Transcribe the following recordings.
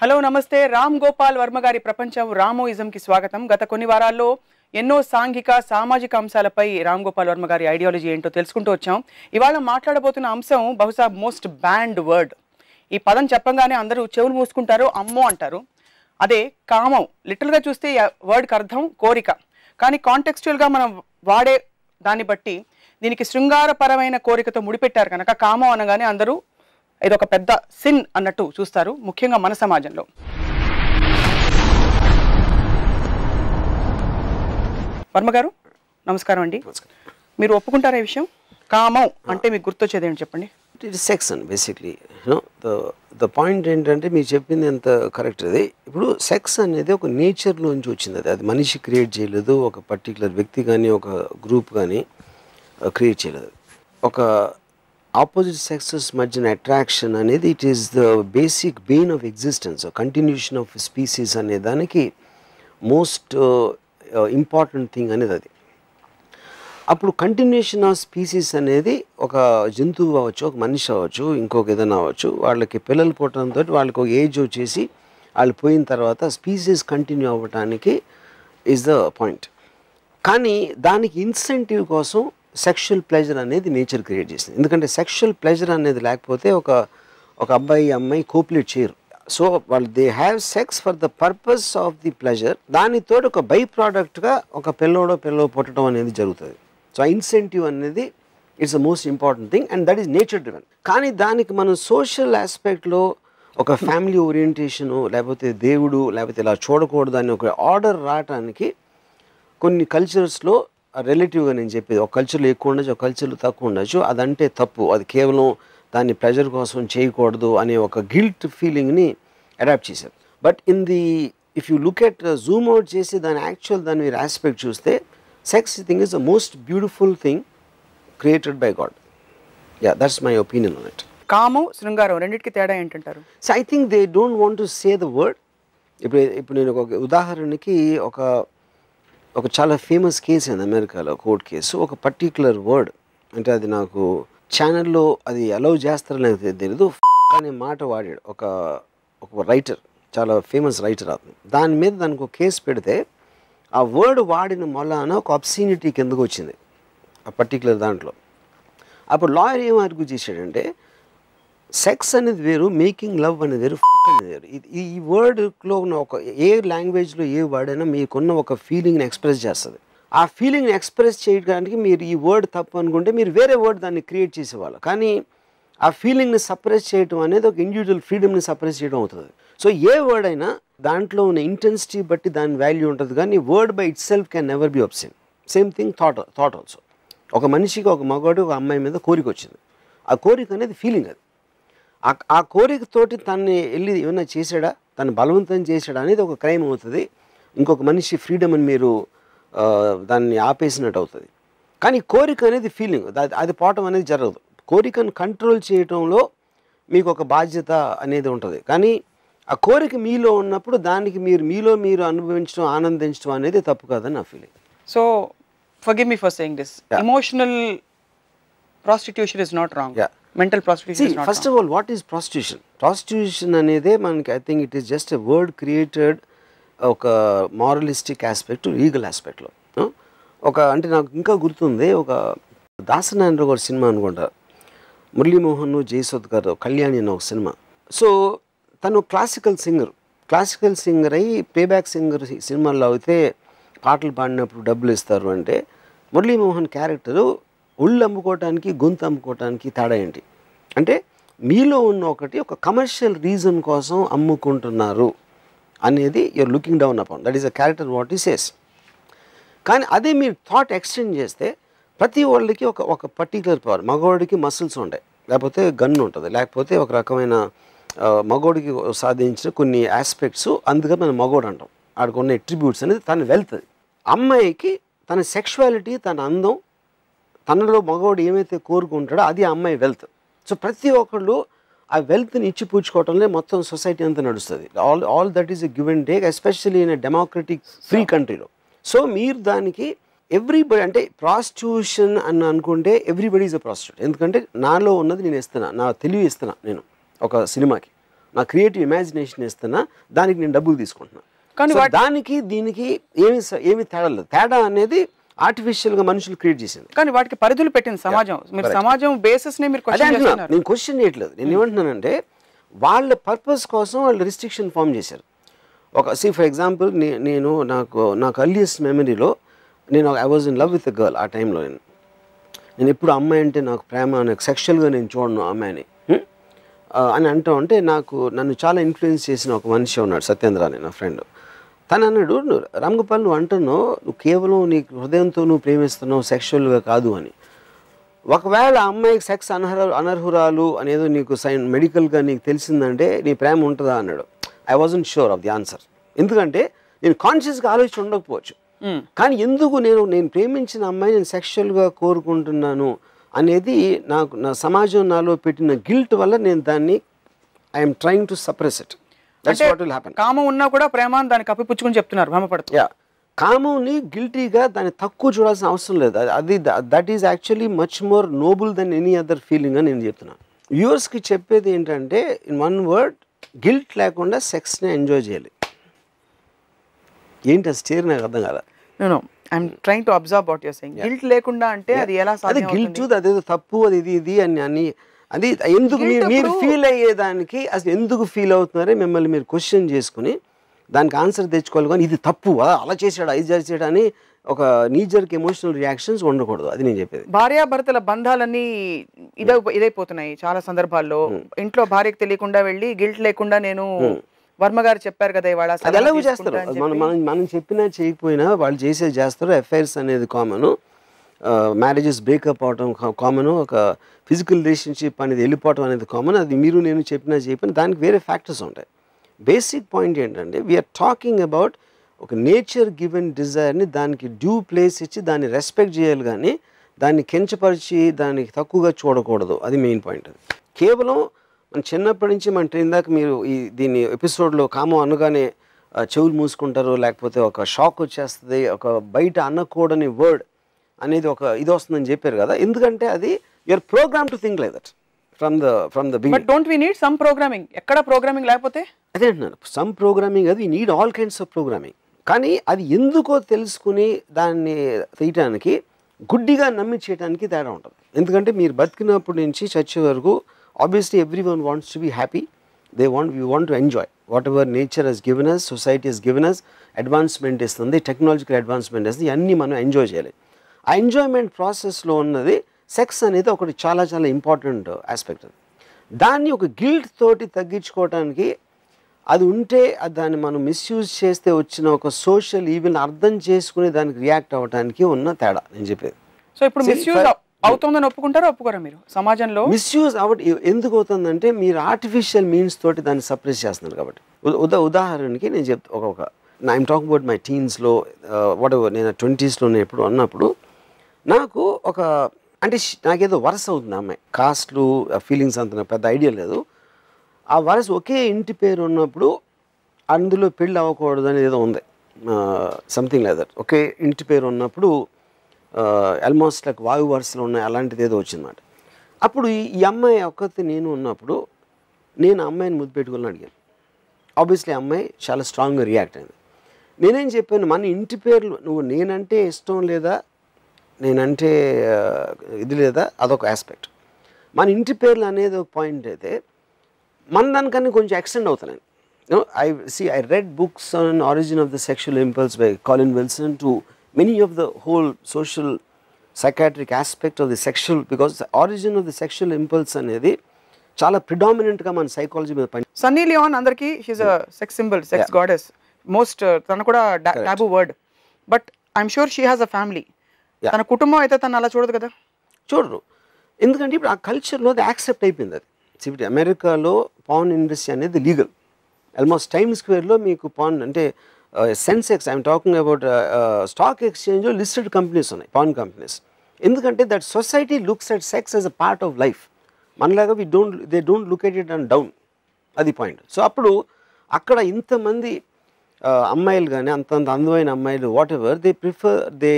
Hello నమస్తే రామ్ గోపాల్ వర్మ గారి ప్రపంచం రామోయిజంకి స్వాగతం. గత కొన్ని వారాల్లో ఎన్నో సాంఘిక సామాజిక అంశాలపై రామ్ గోపాల్ వర్మ గారి ఐడియాలజీ ఏంటో తెలుసుకుంటూ వచ్చాం. ఇవాళ మాట్లాడబోతున్న అంశం బహుశా మోస్ట్ బ్యాండ్ వర్డ్. ఈ పదం చెప్పంగానే అందరూ చెవులు మూసుకుంటారు, అమ్మో అంటారు. అదే కామం. లిటరల్గా చూస్తే వర్డ్కి అర్థం కోరిక. కానీ కాంటెక్స్చువల్గా మనం వాడే దాన్ని బట్టి దీనికి శృంగారపరమైన కోరికతో ముడిపెట్టారు కనుక కామం అనగానే అందరూ ఇదొక పెద్ద సిన్ అన్నట్టు చూస్తారు, ముఖ్యంగా మన సమాజంలో. వర్మ గారు నమస్కారం అండి. మీరు ఒప్పుకుంటారా ఈ విషయం? కామం అంటే మీకు గుర్తొచ్చేది ఏంటి చెప్పండి. It is sex and basically the point ఏంటంటే మీరు చెప్పింది ఎంత కరెక్ట్. అది ఇప్పుడు సెక్స్ అనేది ఒక నేచర్లోంచి వచ్చింది. అది మనిషి క్రియేట్ చేయలేదు, ఒక పర్టికులర్ వ్యక్తి కానీ ఒక గ్రూప్ కానీ క్రియేట్ చేయలేదు. ఒక ఆపోజిట్ సెక్సెస్ మధ్యన అట్రాక్షన్ అనేది it is the basic Bain of existence, continuation of species అనే దానికి మోస్ట్ ఇంపార్టెంట్ థింగ్ అనేది అది. అప్పుడు కంటిన్యూషన్ ఆఫ్ స్పీసీస్ అనేది ఒక జంతువు అవ్వచ్చు, ఒక మనిషి అవ్వచ్చు, ఇంకొక ఏదైనా అవ్వచ్చు, వాళ్ళకి పిల్లలు పుట్టడంతో వాళ్ళకి ఒక ఏజ్ వచ్చేసి వాళ్ళు పోయిన తర్వాత స్పీసీస్ కంటిన్యూ అవ్వటానికి ఈజ్ ద పాయింట్. కానీ దానికి ఇన్సెంటివ్ కోసం సెక్షువల్ ప్లెజర్ అనేది నేచర్ క్రియేట్ చేసింది. ఎందుకంటే సెక్షువల్ ప్లెజర్ అనేది లేకపోతే ఒక అబ్బాయి అమ్మాయి కోపులేట్ చేయరు. సో వాళ్ళు they have sex for the purpose of the pleasure. దానితో ఒక బై ప్రోడక్ట్గా ఒక పిల్లోడో పుట్టడం అనేది జరుగుతుంది. సో ఆ ఇన్సెంటివ్ అనేది it's the most important thing and that is nature driven. కానీ దానికి మనం సోషల్ ఆస్పెక్ట్లో ఒక ఫ్యామిలీ ఓరియంటేషను లేకపోతే దేవుడు లేకపోతే ఇలా చూడకూడదు అని ఒక ఆర్డర్ రావటానికి కొన్ని కల్చర్స్లో రిలేటివ్గా నేను చెప్పేది ఒక కల్చర్లో ఎక్కువ ఉండొచ్చు, ఒక కల్చర్లో తక్కువ ఉండొచ్చు. అదంటే తప్పు, అది కేవలం దాన్ని ప్రెజర్ కోసం చేయకూడదు అనే ఒక గిల్ట్ ఫీలింగ్ని అడాప్ట్ చేశారు. But if you look at Zoom out చేసి దాని మీరు ఆస్పెక్ట్ చూస్తే sex thing is the most beautiful thing created by God. Yeah, that's my opinion on it. కామం శృంగారం రెండింటికి తేడా ఏంటంటారు? So I think they don't want to say the word. ఇప్పుడు నేను ఒక ఉదాహరణకి ఒక చాలా ఫేమస్ కేసు అయింది అమెరికాలో, కోర్ట్ కేసు. ఒక పర్టిక్యులర్ వర్డ్ అంటే అది నాకు ఛానల్లో అది అలౌ చేస్తారో లేకపోతే తెలియదు అనే మాట వాడాడు ఒక రైటర్, చాలా ఫేమస్ రైటర్ అతను. దాని మీద దానికి ఒక కేసు పెడితే ఆ వర్డ్ వాడిన మొలాన ఒక అబ్సీనిటీ కిందకు వచ్చింది ఆ పర్టిక్యులర్ దాంట్లో. అప్పుడు లాయర్ ఏం ఆర్గ్యూ చేశాడంటే సెక్స్ అనేది వేరు, మేకింగ్ లవ్ అనేది వేరు, అనేది వేరు. ఈ వర్డ్లో ఉన్న ఒక ఏ లాంగ్వేజ్లో ఏ వర్డ్ అయినా మీకున్న ఒక ఫీలింగ్ని ఎక్స్ప్రెస్ చేస్తుంది. ఆ ఫీలింగ్ని ఎక్స్ప్రెస్ చేయడానికి మీరు ఈ వర్డ్ తప్పు అనుకుంటే మీరు వేరే వర్డ్ దాన్ని క్రియేట్ చేసేవాళ్ళు. కానీ ఆ ఫీలింగ్ని సప్రెస్ చేయడం అనేది ఒక ఇండివిజువల్ ఫ్రీడమ్ని సప్రెస్ చేయడం అవుతుంది. సో ఏ వర్డ్ అయినా దాంట్లో ఉన్న ఇంటెన్సిటీ బట్టి దాని వాల్యూ ఉంటుంది. కానీ word by it self can never be absent. Same thing thought also. ఒక మనిషికి ఒక మగవాడు ఒక అమ్మాయి మీద కోరిక వచ్చింది. ఆ కోరిక అనేది ఫీలింగ్. అది ఆ కోరికతోటి తన్ని వెళ్ళి ఏమైనా చేశాడా, తను బలవంతం చేశాడా అనేది ఒక క్రైమ్ అవుతుంది. ఇంకొక మనిషి ఫ్రీడమ్ అని మీరు దాన్ని ఆపేసినట్టు అవుతుంది. కానీ కోరిక అనేది ఫీలింగ్, అది పోవటం అనేది జరగదు. కోరికను కంట్రోల్ చేయటంలో మీకు ఒక బాధ్యత అనేది ఉంటుంది. కానీ ఆ కోరిక మీలో ఉన్నప్పుడు దానికి మీరు అనుభవించడం, ఆనందించడం అనేది తప్పు కాదని నా feeling. So forgive me for saying this. Emotional prostitution is not wrong. Yeah. Mental prostitution is not first of all, what is prostitution? Prostitution అనేది మనకి I think it is just a word created ఒక moralistic aspect, legal aspectలో. అంటే నాకు ఇంకా గుర్తుంది, ఒక దాసనారాయణరావు గారి cinema అనుకుంటా, మురళీమోహన్ జయసుధ్ గారు కళ్యాణి అన్న ఒక సినిమా. సో తను క్లాసికల్ సింగర్ అయ్యి ప్లేబ్యాక్ సింగర్ సినిమాల్లో అయితే పాటలు పాడినప్పుడు డబ్బులు ఇస్తారు. అంటే మురళీమోహన్ క్యారెక్టరు ఒళ్ళు అమ్ముకోవటానికి గొంతు అమ్ముకోవటానికి తేడా ఏంటి అంటే మీలో ఉన్న ఒక కమర్షియల్ రీజన్ కోసం అమ్ముకుంటున్నారు అనేది you're looking down upon. That is a character what he says. కానీ అదే మీరు థాట్ ఎక్స్టెండ్ చేస్తే ప్రతి వాళ్ళకి ఒక పర్టికులర్ పవర్, మగవాడికి మసిల్స్ ఉంటాయి, లేకపోతే గన్ ఉంటుంది, లేకపోతే ఒక రకమైన మగవాడికి సాధించిన కొన్ని ఆస్పెక్ట్స్, అందుకని మనం మగవాడు అంటాం. ఆడుకున్న ఎట్రిబ్యూట్స్ అనేది తన వెల్త్. అమ్మాయికి తన సెక్షువాలిటీ, తన అందం, తనలో మగవాడు ఏమైతే కోరుకుంటాడో అది ఆ అమ్మాయి వెల్త్. సో ప్రతి ఒక్కళ్ళు ఆ వెల్త్ని ఇచ్చిపుచ్చుకోవటంలో మొత్తం సొసైటీ అంతా నడుస్తుంది. All that is a give and take, especially in a democratic free కంట్రీలో. సో మీరు దానికి ఎవ్రీబడి అంటే ప్రాస్టిట్యూషన్ అని అనుకుంటే ఎవ్రీబడి ఈజ్ అ ప్రాస్టిట్యూట్. ఎందుకంటే నాలో ఉన్నది నేను ఇస్తున్నా, నా తెలివి ఇస్తున్నా నేను ఒక సినిమాకి. నా క్రియేటివ్ ఇమాజినేషన్ ఇస్తున్నా, దానికి నేను డబ్బులు తీసుకుంటున్నా. కానీ దానికి దీనికి ఏమి తేడా లేదు. తేడా అనేది ఆర్టిఫిషియల్గా మనుషులు క్రియేట్ చేసింది. కానీ వాటికి పరిధులు పెట్టింది సమాజం. మీరు సమాజం బేసిస్నే మీరు నేను క్వశ్చన్ చేయట్లేదు. నేను ఏమంటున్నానంటే వాళ్ళ పర్పస్ కోసం వాళ్ళు రిస్ట్రిక్షన్ ఫామ్ చేశారు. ఫర్ ఎగ్జాంపుల్ నాకు అర్లియస్ట్ మెమరీలో I was in love with a girl. ఆ టైంలో నేను ఎప్పుడు అమ్మాయి అంటే నాకు ప్రేమ, నాకు సెక్షువల్గా నేను చూడను అమ్మాయిని అని అంటూ ఉంటే నన్ను చాలా ఇన్ఫ్లుయెన్స్ చేసిన ఒక మనిషి ఉన్నాడు, సత్యేంద్ర అని నా ఫ్రెండ్. తను అన్నాడు, రామ్ గోపాల్ నువ్వు అంటున్నావు నువ్వు కేవలం నీ హృదయంతో నువ్వు ప్రేమిస్తున్నావు, సెక్షువల్గా కాదు అని. ఒకవేళ అమ్మాయికి సెక్స్ అనర్హురాలు అనేది నీకు మెడికల్గా నీకు తెలిసిందంటే నీ ప్రేమ ఉంటుందా అన్నాడు. I wasn't sure of the answer. ఎందుకంటే నేను కాన్షియస్గా ఆలోచన ఉండకపోవచ్చు, కానీ ఎందుకు నేను ప్రేమించిన అమ్మాయి నేను సెక్షువల్గా కోరుకుంటున్నాను అనేది నా సమాజం నాలో పెట్టిన గిల్ట్ వల్ల నేను దాన్ని I'm trying to suppress it. That's what will happen. కామం ఉన్నా కూడా ప్రేమ దాన్ని కప్పిపుచ్చుకుని చెప్తున్నారు, భ్రమపడుతూ. కామంని గిల్టీగా దాన్ని తక్కువ చూడాల్సిన అవసరం లేదు. That is actually much more noble than any other feeling అని నేను చెప్తున్నాను. వ్యూవర్స్కి చెప్పేది ఏంటంటే, ఇన్ వన్ వర్డ్, గిల్ట్ లేకుండా సెక్స్ని ఎంజాయ్ చేయాలి. ఏంటి ఆ స్టేర్ నాకు అర్థం కాదు. I'm trying to observe what you are saying. Guilt లేకుండా అంటే అది ఎలా సాధ్యం? అది గిల్ట్, అదేదో తప్పు, అది ఇది అని అది ఎందుకు మీరు ఫీల్ అయ్యేదానికి అసలు ఎందుకు ఫీల్ అవుతున్నారో మిమ్మల్ని మీరు క్వశ్చన్ చేసుకుని దానికి ఆన్సర్ తెచ్చుకోవాలి. కానీ ఇది తప్పు, అలా చేసాడు, ఇది చేసాడు అని ఒక నీజర్కి ఎమోషనల్ రియాక్షన్స్ ఉండకూడదు. అది నేను చెప్పేది. భార్యాభర్తల బంధాలన్నీ ఇదైపోతున్నాయి చాలా సందర్భాల్లో. ఇంట్లో భార్యకు తెలియకుండా వెళ్ళి గిల్ట్ లేకుండా నేను వర్మ గారు చెప్పారు కదా ఇవాళ, అది ఎలాగో చేస్తారు. మనం చెప్పినా చేయకపోయినా వాళ్ళు చేస్తారు. ఎఫ్ఐఆర్స్ అనేది కామన్, మ్యారేజెస్ బ్రేకప్ అవటం కామన్, ఒక ఫిజికల్ రిలేషన్షిప్ అనేది వెళ్ళిపోవటం అనేది కామన్. అది మీరు నేను చెప్పినా చేయకపోయినా దానికి వేరే ఫ్యాక్టర్స్ ఉంటాయి. బేసిక్ పాయింట్ ఏంటంటే వీఆర్ టాకింగ్ అబౌట్ ఒక నేచర్ గివెన్ డిజైర్ని దానికి డ్యూ ప్లేస్ ఇచ్చి దాన్ని రెస్పెక్ట్ చేయాలి, కానీ దాన్ని కించపరిచి దానికి తక్కువగా చూడకూడదు. అది మెయిన్ పాయింట్. అది కేవలం మన చిన్నప్పటి నుంచి మన ట్రైన్ దాకా మీరు దీన్ని ఎపిసోడ్లో కామం అనగానే చెవులు మూసుకుంటారు, లేకపోతే ఒక షాక్ వచ్చేస్తుంది, ఒక బయట అనకూడని వర్డ్ అనేది ఒక ఇది వస్తుందని చెప్పారు కదా. ఎందుకంటే అది you're program to think like that from the beginning. But don't we need some programming? ఎక్కడ ప్రోగ్రామింగ్ లేకపోతే? అదే అంటున్నాను, సమ్ ప్రోగ్రామింగ్, అది we need all kinds of programming. కానీ అది ఎందుకో తెలుసుకుని దాన్ని తీయటానికి గుడ్డిగా నమ్మి చేయడానికి తేడా ఉంటుంది. ఎందుకంటే మీరు బతికినప్పటి నుంచి చచ్చే వరకు obviously everyone wants to be happy. We want to enjoy whatever nature has given us, society has given us. Advancement istundi, technological advancement istundi, anni manam enjoy cheyali. ఆ ఎంజాయ్మెంట్ ప్రాసెస్లో ఉన్నది సెక్స్ అనేది ఒకటి చాలా చాలా ఇంపార్టెంట్ ఆస్పెక్ట్. దాన్ని ఒక guilt తోటి తగ్గించుకోవడానికి అది ఉంటే దాన్ని మనం మిస్యూజ్ చేస్తే వచ్చిన ఒక సోషల్ ఈవెన్ అర్థం చేసుకుని దానికి రియాక్ట్ అవ్వడానికి ఉన్న తేడా నేను చెప్పేది. సో ఇప్పుడు మిస్యూజ్ అవుతుందని ఒప్పుకుంటారా ఒప్పుకోరా మీరు? సమాజంలో మిస్యూజ్ ఎందుకు అవుతుందంటే మీరు ఆర్టిఫిషియల్ మీన్స్ తోటి దాన్ని సప్రెస్ చేస్తున్నారు కాబట్టి. ఉదాహరణకి నేను చెప్తా, ఐఎమ్ టాకింగ్ అబౌట్ మై టీన్స్లో వాట్ ఎవర్, నేను 20sలో ఎప్పుడు అన్నప్పుడు నాకు నాకేదో వరస అవుతుంది అమ్మాయి. కాస్ట్లు ఫీలింగ్స్ అంత పెద్ద ఐడియా లేదు. ఆ వరస ఒకే ఇంటి పేరు ఉన్నప్పుడు అందులో పెళ్ళి అవ్వకూడదు అనేది ఏదో ఉంది, సంథింగ్ లైక్ దట్. ఒకే ఇంటి పేరు ఉన్నప్పుడు ఆల్మోస్ట్ లైక్ వాయు వరుసలు ఉన్నాయి, అలాంటిది ఏదో వచ్చిందన్నమాట. అప్పుడు ఈ అమ్మాయి ఒక్కటి నేను ఉన్నప్పుడు నేను అమ్మాయిని ముద్దు పెట్టుకోవాలని అడిగాను. ఆబ్వియస్లీ అమ్మాయి చాలా స్ట్రాంగ్గా రియాక్ట్ అయింది. నేనేం చెప్పాను, మన ఇంటి పేర్లు నువ్వు నేనంటే ఇష్టం లేదా, నేనంటే ఇది లేదా, అదొక ఆస్పెక్ట్. మన ఇంటి పేర్లు అనేది ఒక పాయింట్ అయితే మన దానికన్నా కొంచెం ఎక్స్టెండ్ అవుతున్నాను. I read books on origin of the sexual impulse by Colin Wilson to many of the whole social psychiatric aspect of the sexual, because the origin of the sexual impulse అనేది చాలా ప్రిడామినెంట్గా మన psychology మీద పని. Sunny Leone అందరికీ she is a sex symbol, sex goddess, most తన కూడా taboo word. But I'm sure she has a family. తన కుటుంబం అయితే తను అలా చూడదు కదా. చూడరు, ఎందుకంటే ఇప్పుడు ఆ కల్చర్లో అది యాక్సెప్ట్ అయిపోయింది. అది ఇప్పుడు అమెరికాలో పాన్ ఇండస్ట్రీ అనేది లీగల్. ఆల్మోస్ట్ టైమ్ స్క్వేర్లో మీకు పాన్ అంటే Sensex, I'm talking about stock ఎక్స్చేంజ్లో లిస్టెడ్ కంపెనీస్ ఉన్నాయి, పాన్ కంపెనీస్. ఎందుకంటే that society looks at sex as a part of life. మనలాగా they don't look at it and down. అది point. So అప్పుడు అక్కడ ఇంతమంది అమ్మాయిలు కానీ అంత అందమైన అమ్మాయిలు whatever they prefer, they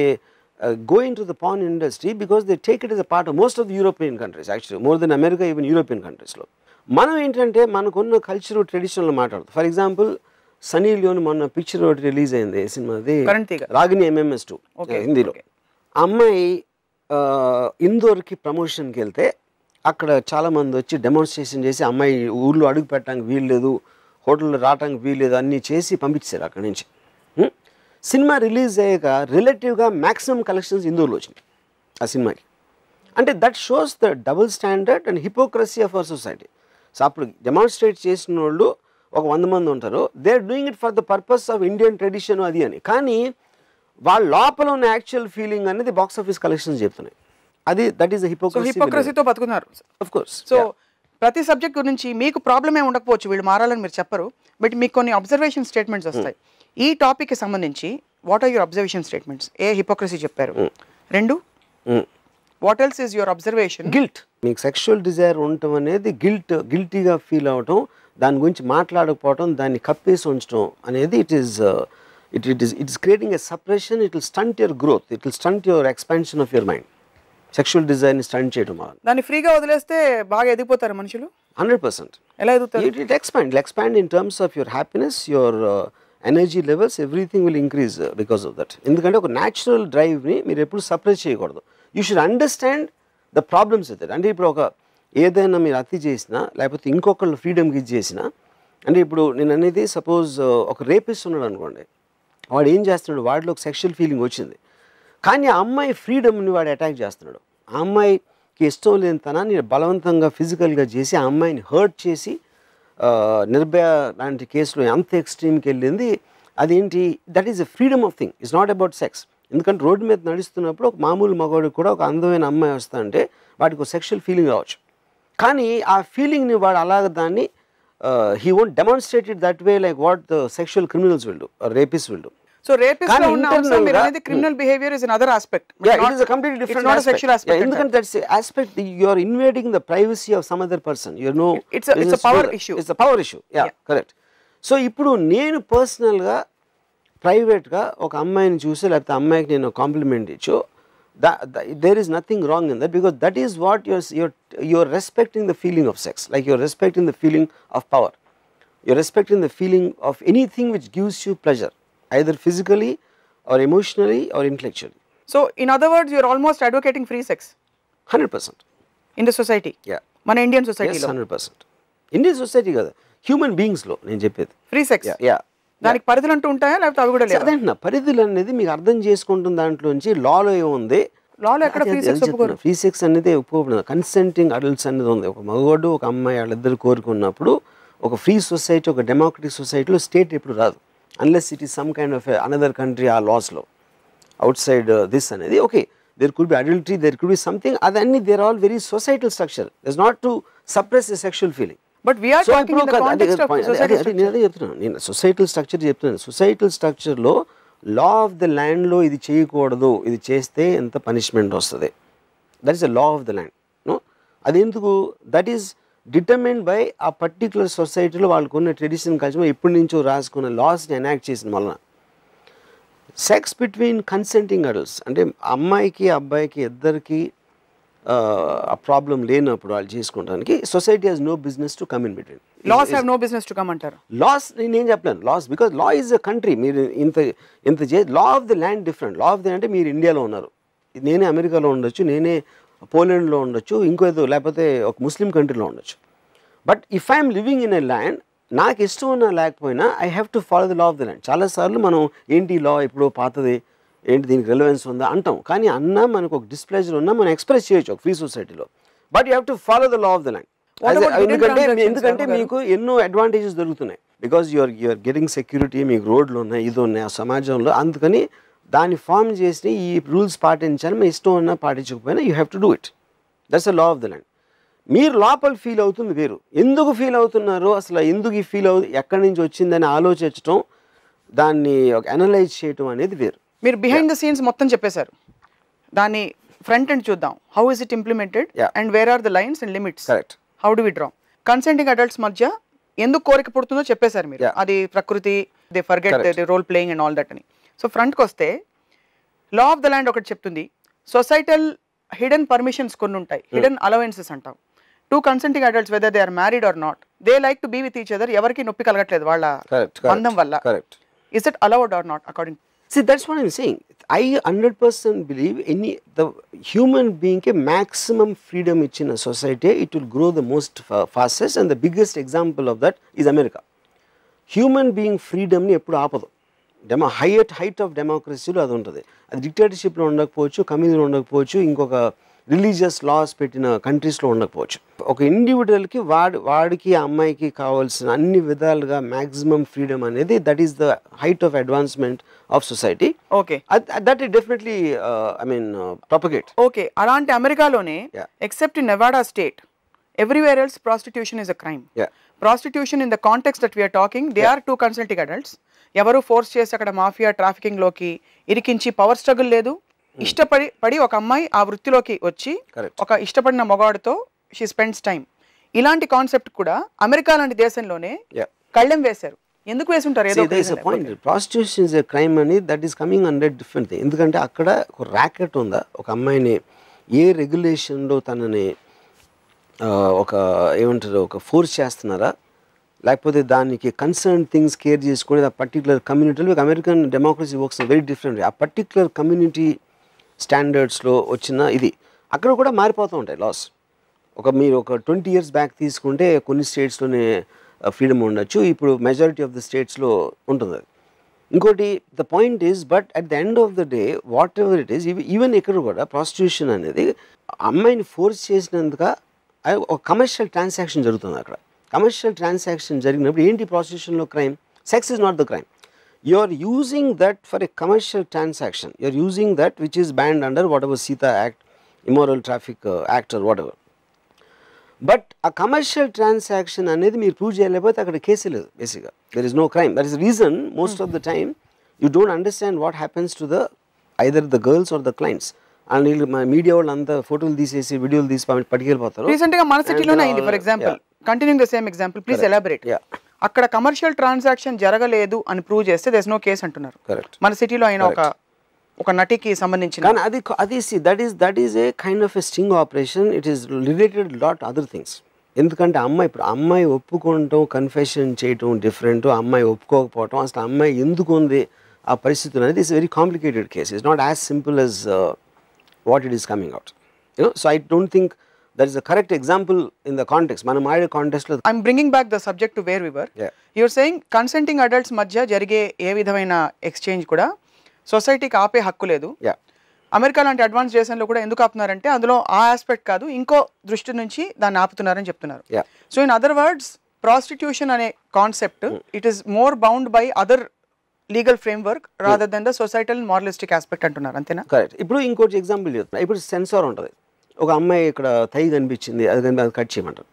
go into the porn industry because they take it as a part of most of the European countries, actually more than America, even European countries లో. మనం ఏంటంటే మనకున్న కల్చర్ ట్రెడిషనల్ మాట్లాడుతాం. For example Sunny Leone మొన్న picture ఒకటి release అయింది సినిమాది, Ragini MMS2 హిందీలో. అమ్మాయి ఇందోర్కి ప్రమోషన్కి వెళ్తే అక్కడ చాలామంది వచ్చి డెమాన్స్ట్రేషన్ చేసి అమ్మాయి ఊళ్ళో అడుగు పెట్టడానికి వీల్లేదు, హోటల్లో రావడానికి వీల్లేదు అన్నీ చేసి పంపించారు అక్కడి నుంచి. సినిమా రిలీజ్ అయ్యాక రిలేటివ్గా మ్యాక్సిమం కలెక్షన్స్ ఇందోర్లో వచ్చినాయి ఆ సినిమాకి. అంటే that shows the double standard and hypocrisy of our society. So అప్పుడు డెమాన్స్ట్రేట్ చేసిన వాళ్ళు ఒక 100 మంది ఉంటారు, they are doing it for the purpose of Indian tradition అది అని. కానీ వాళ్ళ లోపల ఉన్న యాక్చువల్ ఫీలింగ్ అనేది బాక్స్ ఆఫీస్ కలెక్షన్స్ చెప్తున్నాయి. అది దట్ ఈస్ ద హిపోక్రసీతో బతుకున్నారు. Of course. సో ప్రతి సబ్జెక్ట్ గురించి మీకు ప్రాబ్లమ్ ఏ ఉండకపోవచ్చు, వీళ్ళు మారాలని మీరు చెప్పరు, బట్ మీకు కొన్ని అబ్జర్వేషన్ స్టేట్మెంట్స్ వస్తాయి. ఈ టాపిక్కి సంబంధించి what are your observation statements? A hypocrisy చెప్పారు, 2 what else is your observation? Guilt. మీకు సెక్షువల్ డిజైర్ ఉండటం అనేది గిల్టీగా ఫీల్ అవటం, దాని గురించి మాట్లాడకపోవటం, దాన్ని కప్పేసి ఉంచడం అనేది it is creating a suppression. It will stunt your growth, it will stunt your expansion of your mind. Sexual డిజైర్ని స్టంట్ చేయడం వల్ల దాన్ని ఫ్రీగా వదిలేస్తే బాగా ఎదిగిపోతారు మనుషులు. 100%. ఎలా ఎదుగుతారు? It expand in terms of your happiness, your energy levels, everything will increase because of that. ఎందుకంటే ఒక న్యాచురల్ డ్రైవ్ని మీరు ఎప్పుడు సప్రెస్ చేయకూడదు. You should understand the problems with it. అంటే ఇప్పుడు ఒక ఏదైనా మీరు అతి చేసినా లేకపోతే ఇంకొకళ్ళు ఫ్రీడమ్కి ఇది చేసినా, అంటే ఇప్పుడు నేను అనేది సపోజ్ ఒక రేపిస్ట్ ఉన్నాడు అనుకోండి, వాడు ఏం చేస్తున్నాడు, వాడిలో ఒక సెక్షువల్ ఫీలింగ్ వచ్చింది, కానీ ఆ అమ్మాయి ఫ్రీడమ్ని వాడు అటాక్ చేస్తున్నాడు. ఆ అమ్మాయికి ఇష్టం లేని తనాన్ని బలవంతంగా ఫిజికల్గా చేసి ఆ అమ్మాయిని హర్ట్ చేసి నిర్భయ లాంటి కేసులో ఎంత ఎక్స్ట్రీమ్కి వెళ్ళింది. అదేంటి, that is a freedom of thing, it's not about sex. ఎందుకంటే రోడ్డు మీద నడుస్తున్నప్పుడు ఒక మామూలు మగవాడికి కూడా ఒక అందమైన అమ్మాయి వస్తా అంటే వాడికి ఒక సెక్షువల్ ఫీలింగ్ రావచ్చు, కానీ ఆ ఫీలింగ్ని వాడు అలాగ దాన్ని he won't demonstrate it that way like what the sexual criminals will do or rapist will do. So rapist lo unna amsam meer anedi criminal behavior is another aspect. Yeah, it is a completely different aspect. It's not a sexual aspect. Yeah, ఎందుకంటే that's the aspect you are invading the privacy of some other person. You know, it's a power issue. It's a power issue. Yeah, correct. So ఇప్పుడు నేను personal గా private గా ఒక అమ్మాయిని చూసి లేకపోతే అమ్మాయికి నేను కాంప్లిమెంట్ ఇచ్చు, there is nothing wrong in that, because that is what you're respecting the feeling of sex, like you're respecting the feeling of power, you're respecting the feeling of anything which gives you pleasure, either physically or emotionally or intellectually. So in other words, you are almost advocating free sex. 100%. In the society. Yeah. Mana Indian society lo. Yes, 100%. Indian society kada, human beings lo nenu cheppedi. Free sex. Yeah. దానికి పరిధులు అంటూ ఉంటాయా లేకపోతే అవి కూడా లేవా? అదేంటన్నా పరిధులు అనేది మీకు అర్థం చేసుకుంటున్న దాంట్లోంచి లాలో ఏముంది, లాలో ఎక్కడ ఫ్రీ సెక్స్ ఒప్పుకోరు. ఫ్రీ సెక్స్ అనేది ఒప్పుకోబడింది. కన్సెంటింగ్ అడల్ట్స్ అనేది ఉంది. ఒక మగవాడు ఒక అమ్మాయి వాళ్ళిద్దరు కోరుకున్నప్పుడు ఒక ఫ్రీ సొసైటీ, ఒక డెమోక్రటిక్ సొసైటీలో స్టేట్ ఎప్పుడు రాదు, unless it is some kind of another country or laws law outside this anedi. Okay, there could be adultery, there could be something, adanni they are all very societal structure. It's not to suppress a sexual feeling, but we are talking in the context of societal structure. నేను societal structure చెప్తున్నాను. Societal structure లో లా of the land లో ఇది చేయకూడదు, ఇది చేస్తే ఎంత punishment వస్తుంది, that is the law of the land. No, అది ఎందుకు, that is determined by a particular సొసైటీలో వాళ్ళకున్న ట్రెడిషన్ కల్చర్ ఎప్పటి నుంచో రాసుకున్న లాస్ని ఎనాక్ట్ చేసిన వలన. సెక్స్ బిట్వీన్ కన్సెంటింగ్ అడల్ట్స్ అంటే అమ్మాయికి అబ్బాయికి ఇద్దరికి ఆ ప్రాబ్లం లేనప్పుడు వాళ్ళు చేసుకోవడానికి society has no business to come in between. Laws have no business to come అంటారు. లాస్ నేను చెప్పలేను laws, because law is a country. మీరు ఇంత law of the land different. Law of the అంటే మీరు ఇండియాలో ఉన్నారు, నేనే అమెరికాలో ఉండొచ్చు, నేనే పోలాండ్లో ఉండొచ్చు, ఇంకో ఏదో లేకపోతే ఒక ముస్లిం కంట్రీలో ఉండొచ్చు. But if I'm living in a land, నాకు ఇష్టం ఉన్నా లేకపోయినా I have to follow the law of the land. చాలాసార్లు మనం ఏంటి లా ఎప్పుడో పాతది, ఏంటి దీనికి రెలవెన్స్ ఉందా అంటాం, కానీ అన్నా మనకు ఒక డిస్ప్లేజర్ ఉన్నా మనం ఎక్స్ప్రెస్ చేయొచ్చు ఒక ఫ్రీ సొసైటీలో. But you have to follow the law of the land. ఎందుకంటే మీకు ఎన్నో అడ్వాంటేజెస్ దొరుకుతున్నాయి, బికాజ్ యూఆర్ గెటింగ్ సెక్యూరిటీ, మీకు రోడ్లు ఉన్నాయి, ఇది ఉన్నాయి ఆ సమాజంలో. అందుకని దాన్ని ఫామ్ చేసి ఈ రూల్స్ పాటించాలి, మీ ఇష్టం ఉన్నా పాటించకపోయినా you have to do it. That's the law of the land. మీరు లోపల ఫీల్ అవుతుంది వేరు, ఎందుకు ఫీల్ అవుతున్నారో అసలు ఎందుకు ఈ ఫీల్ ఎక్కడి నుంచి వచ్చిందని ఆలోచించడం, దాన్ని అనలైజ్ చేయడం అనేది వేరు. మీరు బిహైండ్ ద సీన్స్ మొత్తం చెప్పేశారు, దాన్ని ఫ్రంట్ ఎండ్ చూద్దాం. How is it implemented and where are the lines and limits, correct, how do we draw. Consenting adults మధ్య ఎందుకు కోరిక పుడుతుందో చెప్పేశారు మీరు, అది ప్రకృతి, they forget the role playing and all that అని. సో ఫ్రంట్కి వస్తే లా ఆఫ్ ద ల్యాండ్ ఒకటి చెప్తుంది, సొసైటల్ హిడెన్ పర్మిషన్స్ కొన్ని ఉంటాయి, హిడెన్ అలవెన్సెస్ అంటాం. 2 consenting adults, whether they are married or not, they like to be with each other. Evariki noppi kalagatledu valla bandham valla. Correct. Is it allowed or not according? See, that's what I'm saying. I 100% believe the human being ke maximum freedom in a society, it will grow the most fastest, and the biggest example of that is America. Human being freedom ni eppudu aapadu. Height of democracy lo adu untadi. Adi dictatorship lo undakapochu, community lo undakapochu, inkoka religious laws పెట్టిన కంట్రీస్లో ఉండకపోవచ్చు. ఒక ఇండివిజువల్కి వాడికి అమ్మాయికి కావాల్సిన అన్ని విధాలుగా maximum freedom అనేది that is the height of advancement of society. Okay, that it definitely I mean propagate. Okay, అలాంటి అమెరికాలోనే except in Nevada state everywhere else prostitution is a crime. Prostitution in the context that we're talking, they are 2 consenting adults. ఎవరు force చేసి అక్కడ mafia trafficking లోకి ఇరికించి power struggle లేదు. ఇష్టపడి ఒక అమ్మాయి ఆ వృత్తిలోకి వచ్చి ఒక ఇష్టపడిన మగవాడితో షీ స్పెండ్స్ టైం. ఇలాంటి కాన్సెప్ట్ కూడా అమెరికా లాంటి దేశంలోనే కళ్ళెం వేశారు. ఎందుకు వేసుంటారు? ఏదో ప్రాస్టిట్యూషన్ ఇస్ ఎ క్రైమ్ అని that is coming under different thing. ఎందుకంటే అక్కడ ఒక ర్యాకెట్ ఉందా, ఒక అమ్మాయిని ఏ రెగ్యులేషన్లో తనని ఒక ఏమంటారు ఒక ఫోర్స్ చేస్తున్నారా, లేకపోతే దానికి కన్సర్న్ థింగ్స్ కేర్ చేసుకుని ఆ పర్టికులర్ కమ్యూనిటీలో American democracy works very different. ఆ పర్టికులర్ కమ్యూనిటీ స్టాండర్డ్స్లో వచ్చిన ఇది అక్కడ కూడా మారిపోతూ ఉంటాయి లాస్. మీరు ఒక 20 years బ్యాక్ తీసుకుంటే కొన్ని స్టేట్స్లోనే ఫ్రీడమ్ ఉండొచ్చు, ఇప్పుడు మెజారిటీ ఆఫ్ ద స్టేట్స్లో ఉంటుంది. ఇంకోటి the point is but at the end of the day what ever it is, even ఇక్కడ కూడా ప్రాస్టిట్యూషన్ అనేది అమ్మాయిని ఫోర్స్ చేసినందుక ఒక కమర్షియల్ ట్రాన్సాక్షన్ జరుగుతుంది. అక్కడ కమర్షియల్ ట్రాన్సాక్షన్ జరిగినప్పుడు ఏంటి ప్రాస్టిట్యూషన్లో crime? Sex is not the crime. You are using that for a commercial transaction. You are using that which is banned under whatever Sita Act, Immoral Traffic Act or whatever. But a commercial transaction అనేది మీరు prove చేయలేకపోతే అక్కడ case లేదు. బేసిక్గా there is no crime. That is the reason most of the time you don't understand what happens to the either the girls or the clients. And వీళ్ళు media వాళ్ళు అంతా ఫోటోలు తీసేసి వీడియోలు తీసి పట్టుకెళ్ళిపోతారు. రీసెంట్ గా మన సిటీలోనే అయింది. For example, continuing the same example, please elaborate. అక్కడ కమర్షియల్ ట్రాన్సాక్షన్ జరగలేదు అని ప్రూవ్ చేస్తే దేర్ ఇస్ నో కేస్ అంటున్నారు. మన సిటీలో అయిన ఒక నటికి సంబంధించిన, కానీ అది that is a kind of a sting operation. It is related lot other things. ఎందుకంటే అమ్మాయి ఒప్పుకోవటం, కన్ఫెషన్ చేయటం డిఫరెంట్, అమ్మాయి ఒప్పుకోకపోవటం, అసలు అమ్మాయి ఎందుకు ఉంది ఆ పరిస్థితులు అనేది is very complicated case. It's not as simple as what it is coming out, so I don't think that is a correct example in the context. Manam aade context lo I'm bringing back the subject to where we were. You're saying consenting adults madhya jarige ఏ విధమైన exchange కూడా సొసైటీకి ఆపే హక్కు లేదు. America లాంటి advance దేశంలో కూడా ఎందుకు ఆపుతున్నారంటే అందులో ఆ ఆస్పెక్ట్ కాదు, ఇంకో దృష్టి నుంచి దాన్ని ఆపుతున్నారని చెప్తున్నారు. So in other words, prostitution అనే concept it is more bound by other legal framework rather than the societal moralistic aspect అంటున్నారు, అంతేనా? కరెక్ట్. ఇప్పుడు ఇంకోటి ఎగ్జాంపుల్ చెప్తున్నా. ఇప్పుడు సెన్సార్ ఉంటుంది. ఒక అమ్మాయి ఇక్కడ తై కనిపించింది, అది కట్ చేయమంటారు.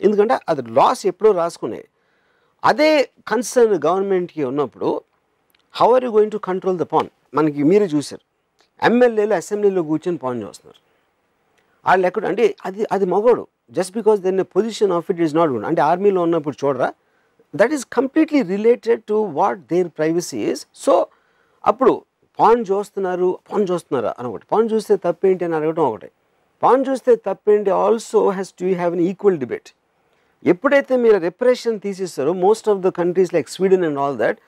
ఎందుకంటే అది లాస్ ఎప్పుడో రాసుకునేది. అదే కన్సర్న్ గవర్నమెంట్కి ఉన్నప్పుడు how are you going to control the porn? మనకి మీరే చూశారు, ఎమ్మెల్యేలు అసెంబ్లీలో కూర్చొని పాన్ చేస్తున్నారు. వాళ్ళు ఎక్కడ అంటే అది మగోడు, just because then position of it is not good. అంటే ఆర్మీలో ఉన్నప్పుడు చూడరా, that is completely related to what their privacy is. So అప్పుడు పాన్ చూస్తున్నారా అని ఒకటి, పాన్ చూస్తే తప్పేంటి అని అడగటం ఒకటి, పాన్ చూస్తే తప్పేంటి also has to have an equal debate. ఎప్పుడైతే మీరు రెప్రెషన్ తీసేస్తారో, most of the countries like Sweden and all that,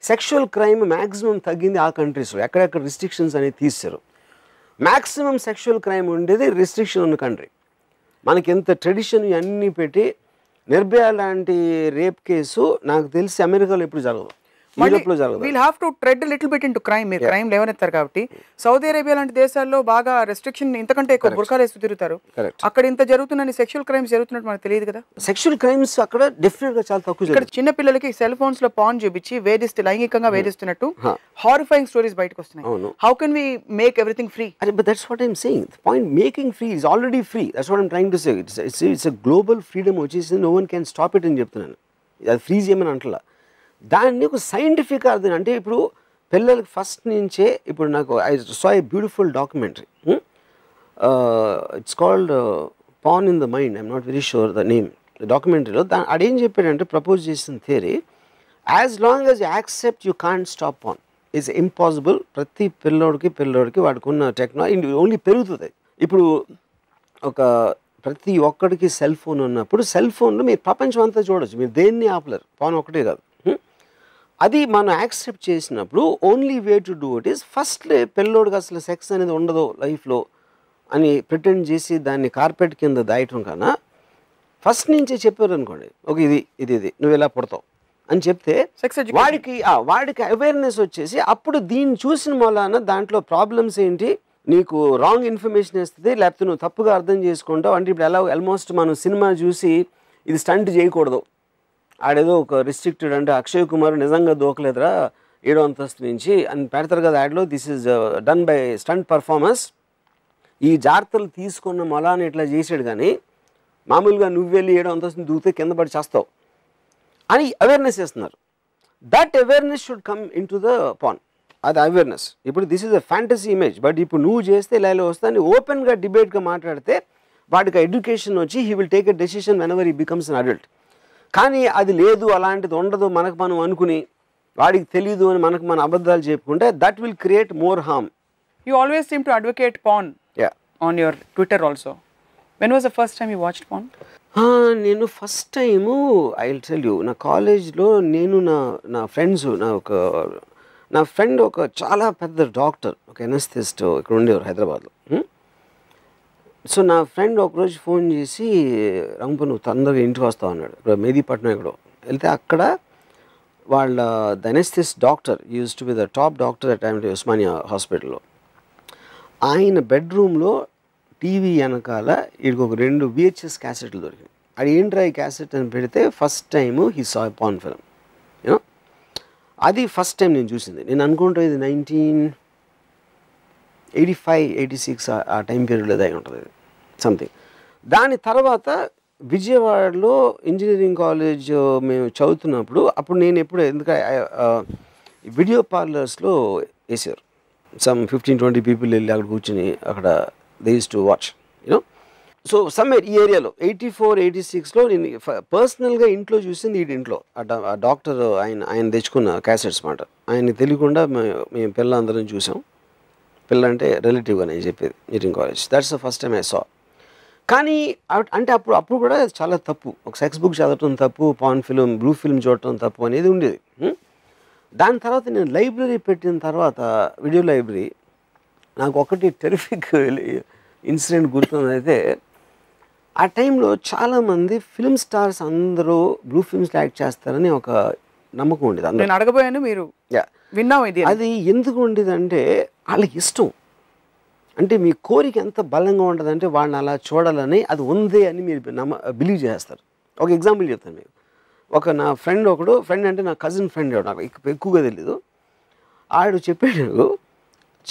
sexual crime maximum తగ్గింది ఆ కంట్రీస్లో. ఎక్కడెక్కడ రిస్ట్రిక్షన్స్ అనేది తీస్తారు. మ్యాక్సిమం సెక్షువల్ క్రైమ్ ఉండేది రిస్ట్రిక్షన్ ఉన్న కంట్రీ. మనకి ఎంత ట్రెడిషన్ ఇవన్నీ పెట్టి నిర్భయ లాంటి రేప్ కేసు నాకు తెలిసి అమెరికాలో ఎప్పుడు జరగదు, యూరోప్లో జరగదు. We'll have to tread little bit into crime. మీరు క్రైమ్ లేవనెత్తారు కాబట్టి సౌదీ అరేబియా లాంటి దేశాల్లో బాగా రెస్ట్రిక్షన్, ఇంతకంటే ఎక్కువ బుర్ఖాలు వేస్తూ తిరుగుతారు. అక్కడ ఇంత జరుగుతుందని సెక్షువల్ క్రైమ్స్ జరుగుతున్నట్టు మనకు తెలియదు కదా. సెక్షువల్ క్రైమ్స్ అక్కడ డెఫినెట్ గా చాలా తక్కువ. ఇక్కడ చిన్న పిల్లలకి సెల్ ఫోన్స్ లో పాన్ చూపించి లైంగికంగా వేధిస్తున్నట్టు హారిఫైయింగ్ స్టోరీస్ బయటకు వస్తున్నాయి. How can we make everything free? But that's what I'm saying. The point making free is already free. That's what I'm trying to say. It's a global freedom వచ్చేసి no one can stop it అని చెప్తున్నాను. అది free చేయమని అంటలా. దాన్ని ఒక scientific అర్థం అంటే ఇప్పుడు పిల్లలకి ఫస్ట్ నుంచే, ఇప్పుడు నాకు I saw a beautiful documentary, it's called porn in the mind. I'm not very sure the name. డాక్యుమెంటరీలో అదేం చెప్పాడంటే, ప్రపోజ్ చేసిన theory, as long as you accept you can't stop porn it's impossible. ప్రతి పిల్లోడికి వాడుకున్న టెక్నాలజీ ఓన్లీ పెరుగుతుంది. ఇప్పుడు ఒక ప్రతి ఒక్కడికి సెల్ ఫోన్ ఉన్నప్పుడు సెల్ ఫోన్లో మీరు ప్రపంచం అంతా చూడొచ్చు, మీరు దేన్ని ఆపలేరు, ఫోన్ ఒకటే కాదు. అది మనం యాక్సెప్ట్ చేసినప్పుడు only way to do it is ఫస్ట్లే పిల్లోడికి అసలు సెక్స్ అనేది ఉండదు లైఫ్లో అని ప్రిటెండ్ చేసి దాన్ని కార్పెట్ కింద దాయటం కన్నా ఫస్ట్ నుంచే చెప్పారు అనుకోండి, ఓకే ఇది ఇది ఇది నువ్వు ఇలా పుడతావు అని చెప్తే వాడికి అవేర్నెస్ వచ్చేసి అప్పుడు దీన్ని చూసిన మూలాన దాంట్లో ప్రాబ్లమ్స్ ఏంటి, నీకు రాంగ్ ఇన్ఫర్మేషన్ ఇస్తుంది, లేకపోతే నువ్వు తప్పుగా అర్థం చేసుకుంటావు. అంటే ఇప్పుడు ఎలా ఆల్మోస్ట్ మనం సినిమా చూసి ఇది స్టంట్ చేయకూడదు, ఆడేదో ఒక రిస్ట్రిక్టెడ్ అంటే అక్షయ్ కుమార్ నిజంగా దూకలేదురా 7వ అంతస్తు నుంచి అని పెడతారు కదా యాడ్లో, this is done by stunt performance, ఈ జాగ్రత్తలు తీసుకున్న మొలాన్ని ఇట్లా చేసాడు కానీ మామూలుగా నువ్వు వెళ్ళి 7వ అంతస్తుని దూకితే కింద పడి చేస్తావు అని అవేర్నెస్ చేస్తున్నారు. That awareness should come in to the pan, అది అవేర్నెస్. ఇప్పుడు this is a fantasy image, but ఇప్పుడు నువ్వు చేస్తే ఇలా వస్తాను ఓపెన్గా డిబేట్గా మాట్లాడితే వాడికి ఎడ్యుకేషన్ వచ్చి he will take a decision when ever he becomes an adult. కానీ అది లేదు, అలాంటిది ఉండదు మనకు మనం అనుకుని వాడికి తెలీదు అని మనకు మన అబద్ధాలు చెప్పుకుంటే that will create more harm. You always seem to advocate porn on your Twitter also. When was the first time you watched porn? నేను first time I will tell you, నా కాలేజ్లో నేను నా ఫ్రెండ్స్ నా ఫ్రెండ్ ఒక చాలా పెద్ద doctor, ఒక ఎనస్థిస్ట్ ఇక్కడ ఉండేవారు హైదరాబాద్లో. సో నా ఫ్రెండ్ ఒకరోజు ఫోన్ చేసి రంపు నువ్వు తొందరగా ఇంటికి వస్తావు అన్నాడు. ఇప్పుడు మెహదీపట్నం ఎక్కడో వెళ్తే అక్కడ వాళ్ళ the anaesthetist doctor use to be the top doctor at time Osmania హాస్పిటల్లో. ఆయన బెడ్రూమ్లో టీవీ వెనకాల వీడికి ఒక 2 VHS క్యాసెట్లు దొరికినాయి. అది ఏంట్రా ఈ క్యాసెట్ అని పెడితే first time he saw pan film. You know అది ఫస్ట్ టైం నేను చూసింది. నేను అనుకుంటా ఇది 1985-86 ఆ టైం పీరియడ్లో అయి ఉంటుంది సంథింగ్. దాని తర్వాత విజయవాడలో ఇంజనీరింగ్ కాలేజ్ మేము చదువుతున్నప్పుడు అప్పుడు నేను ఎప్పుడు ఎందుకంటే వీడియో పార్లర్స్లో వేసారు, సమ్ 15-20 పీపుల్ వెళ్ళి అక్కడ కూర్చుని అక్కడ they use to watch you know. So somewhere ఈ ఏరియాలో 84-86లో నేను పర్సనల్గా ఇంట్లో చూసింది ఈ ఇంట్లో ఆ డాక్టర్ ఆయన తెచ్చుకున్న క్యాసెట్స్ మాట. ఆయన తెలియకుండా మేము పిల్లలందరం చూసాం. పిల్ల అంటే రిలేటివ్గా నేను చెప్పేది engineering college. That's the first time I saw. కానీ అంటే అప్పుడు కూడా చాలా తప్పు, ఒక సెక్స్ బుక్ చదవటం తప్పు, పాన్ ఫిల్మ్ బ్లూ ఫిల్మ్ చూడటం తప్పు అనేది ఉండేది. దాని తర్వాత నేను లైబ్రరీ పెట్టిన తర్వాత వీడియో లైబ్రరీ నాకు ఒకటి టెరిఫిక్ ఇన్సిడెంట్ గుర్తుందైతే, ఆ టైంలో చాలామంది ఫిల్మ్ స్టార్స్ అందరూ బ్లూ ఫిల్మ్స్లో యాక్ట్ చేస్తారని ఒక నమ్మకం ఉండేది. నేను అడగబోయాను, మీరు విన్నాం ఇది. అది ఎందుకు ఉండేదంటే వాళ్ళకి ఇష్టం, అంటే మీ కోరిక ఎంత బలంగా ఉంటుందంటే వాడిని అలా చూడాలని అది ఉంది అని మీరు బిలీవ్ చేస్తారు. ఒక ఎగ్జాంపుల్ చెప్తాను మీకు. నా ఫ్రెండ్ అంటే నా కజిన్ ఫ్రెండ్, నాకు ఎక్కువగా తెలీదు. ఆడు చెప్పాడు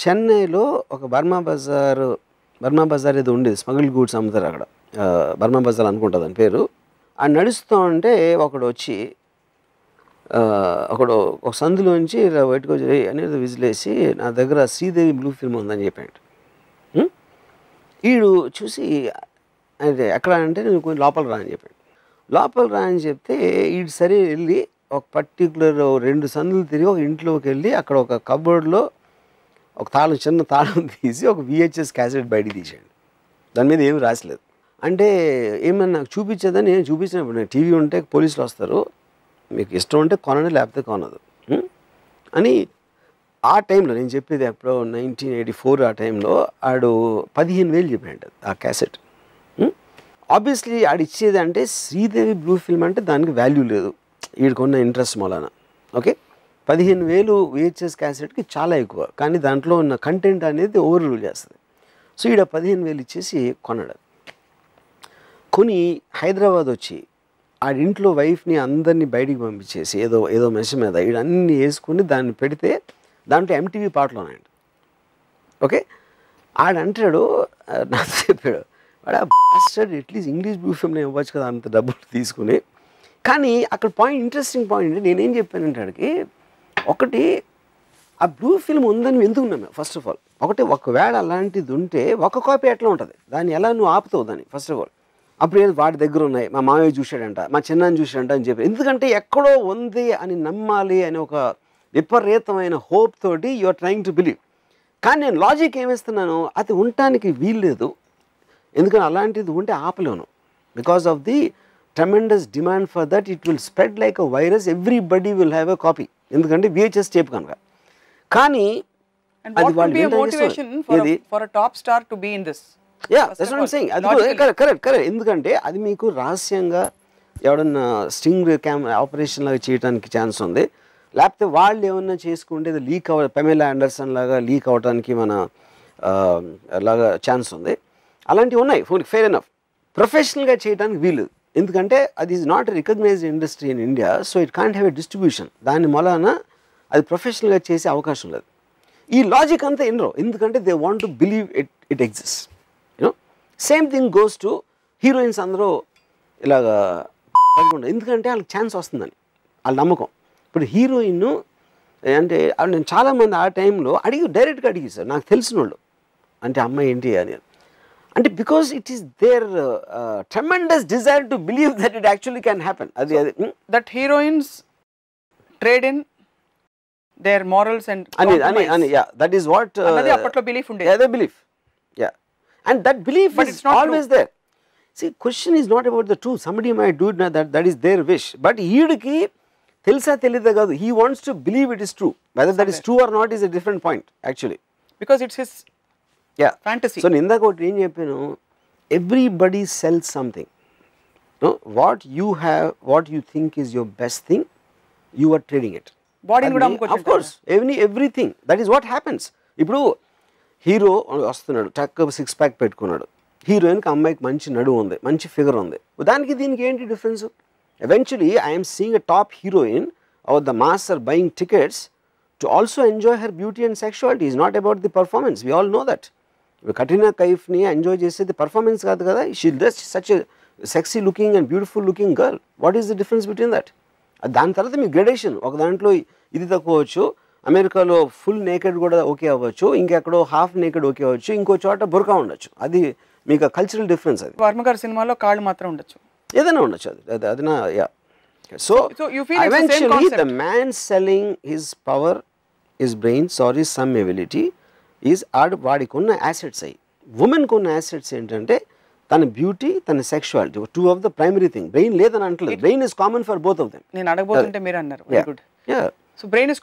చెన్నైలో ఒక బర్మా బజార్ ఏదో ఉండేది, స్మగుల్ గూడ్స్ అమ్ముతారు అక్కడ, బర్మా బజార్ అనుకుంటుంది అని పేరు. ఆ నడుస్తూ ఉంటే ఒకడు వచ్చి ఒక సందులోంచి ఇలా బయటకు వచ్చి అనేది విజిలేసి నా దగ్గర శ్రీదేవి బ్లూ ఫిల్మ్ ఉందని చెప్పాడు. వీడు చూసి అంటే ఎక్కడ అంటే నేను కొంచెం లోపల రా అని చెప్పాడు. లోపల రా అని చెప్తే వీడు సరే వెళ్ళి ఒక పర్టికులర్ 2 సందులు తిరిగి ఒక ఇంట్లోకి వెళ్ళి అక్కడ ఒక కబోర్డ్లో ఒక చిన్న తాళం తీసి ఒక VHS క్యాసెట్ బయటికి తీసాడు. దాని మీద ఏమి రాసలేదు. అంటే ఏమన్నా నాకు చూపించేదని నేను చూపించినప్పుడు, నేను టీవీ ఉంటే పోలీసులు వస్తారు, మీకు ఇష్టం ఉంటే కొనండి లేకపోతే కొనదు అని. ఆ టైంలో నేను చెప్పేది ఎప్పుడో 1984 ఆ టైంలో ఆడు 15,000 చెప్పాడు ఆ క్యాసెట్. ఆబ్వియస్లీ ఆడు ఇచ్చేది అంటే శ్రీదేవి బ్లూ ఫిల్మ్ అంటే దానికి వాల్యూ లేదు, వీడికున్న ఇంట్రెస్ట్ మూలాన. ఓకే, 15,000 VHS క్యాసెట్కి చాలా ఎక్కువ, కానీ దాంట్లో ఉన్న కంటెంట్ అనేది ఓవర్ రూల్ చేస్తుంది. సో ఈడ 15,000 ఇచ్చేసి కొన్నాడు. కొని హైదరాబాద్ వచ్చి ఆడింట్లో వైఫ్ని అందరినీ బయటికి పంపించేసి ఏదో మెష మీద వీడన్నీ వేసుకుని దాన్ని పెడితే దాంట్లో MTV పాటలు ఉన్నాయండి. ఓకే, ఆడంటాడు నాకు చెప్పాడు, వాడు బాస్టర్డ్ అట్లీస్ట్ ఇంగ్లీష్ బ్లూ ఫిల్మ్లో ఇవ్వచ్చు కదా అంత డబ్బులు తీసుకుని. కానీ అక్కడ ఇంట్రెస్టింగ్ పాయింట్ నేనేం చెప్పానంటే ఆడికి, ఒకటి ఆ బ్లూ ఫిల్మ్ ఉందని ఎందుకు ఉన్నాము ఫస్ట్ ఆఫ్ ఆల్. ఒకవేళ అలాంటిది ఉంటే ఒక కాపీ ఎట్లా ఉంటుంది, దాన్ని ఎలా నువ్వు ఆపుతావు దాన్ని ఫస్ట్ ఆఫ్ ఆల్. అప్పుడు ఏదో వాడి దగ్గర ఉన్నాయి, మా మావయ్య చూశాడంట, మా చిన్నాన్ని చూశాడంట అని చెప్పి, ఎందుకంటే ఎక్కడో ఉంది అని నమ్మాలి అని ఒక విపరీతమైన హోప్ తోటి you are trying to believe. కానీ నేను లాజిక్ ఏమిస్తున్నాను, అది ఉండటానికి వీల్లేదు. ఎందుకంటే అలాంటిది ఉంటే ఆపలేను. Because of the tremendous demand for that it will spread like a virus, everybody will have a copy. ఎందుకంటే VHS టేప్ కనుక. కానీ And what would be a motivation for a top star to be in this? Yeah, that's what I'm saying. అది correct. ఎందుకంటే అది మీకు రహస్యంగా ఎవడన్నా sting operation లాగా చేయడానికి ఛాన్స్ ఉంది. లేకపోతే వాళ్ళు ఏమన్నా చేసుకుంటే అది లీక్ పెమెలా ఆండర్సన్ లాగా లీక్ అవడానికి మన లాగా ఛాన్స్ ఉంది. అలాంటివి ఉన్నాయి. Fair enough. ప్రొఫెషనల్గా చేయడానికి వీలు. ఎందుకంటే అది is not recognized industry in India, so it can't have a distribution. దాని మూలాన అది ప్రొఫెషనల్గా చేసే అవకాశం లేదు. ఈ లాజిక్ అంతా ఎన్నో, ఎందుకంటే they want to believe it exist. You know same thing goes to heroines. అందరూ ఇలాగా ఎందుకంటే వాళ్ళకి ఛాన్స్ వస్తుందని వాళ్ళ నమ్మకం. ఇప్పుడు హీరోయిన్ అంటే నేను చాలామంది ఆ టైంలో డైరెక్ట్గా అడిగి సార్ నాకు తెలిసిన వాళ్ళు అంటే అమ్మాయి ఏంటి అని, అంటే because it is their tremendous desire to believe that it actually can happen. అది that heroines trade in their morals and yeah, that is what another appatlo belief unde. Yeah, the belief. Yeah, and that belief is always true. There. See, question is not about the truth. Somebody might do it, that is their wish, but heediki telsa telida kadu, he wants to believe it is true. Whether that is true or not is a different point actually, because it's his fantasy. So ninda ko em cheppanu, everybody sells something. No, what you have, what you think is your best thing, you are trading it. Body కూడా of course everything. That is what happens. ఇప్పుడు hero వస్తున్నాడు, tuck 6 pack పెట్టుకున్నాడు. హీరోయిన్కి అమ్మాయికి మంచి నడువు ఉంది, మంచి ఫిగర్ ఉంది. దానికి దీనికి ఏంటి difference? Eventually I'm seeing a top heroine or the mass or buying tickets to also enjoy her beauty and sexuality. Is not about the performance. We all know that. ఇప్పుడు కట్రీనా కైఫ్ని ఎంజాయ్ చేసేది performance కాదు కదా. She just such a sexy looking and beautiful looking girl. What is the difference between that? దాని తర్వాత మీ gradation. ఒక దాంట్లో ఇది తక్కువ అవ్వచ్చు, అమెరికాలో ఫుల్ నేకెడ్ కూడా ఓకే అవ్వచ్చు, ఇంకెక్కడో హాఫ్ నేకెడ్ ఓకే అవ్వచ్చు, ఇంకో చోట బుర్కా ఉండొచ్చు. అది మీకు కల్చరల్ డిఫరెన్స్. అది వర్మ గారి సినిమాలో కాళ్ళు మాత్రం ఉండొచ్చు, ఏదైనా ఉండొచ్చు. అది నా so eventually the man selling his power, his brains or his some ability is వాడికి ఉన్న assets. అయ్యి ఉమెన్కి ఉన్న assets ఏంటంటే తన బ్యూటీ, తన sexuality, two of the primary thing. Brain లేదని అంటలేదు. Brain is common for both of them. నేను అడగబోతుంటే మీరు అన్నారు. Very good. So brain is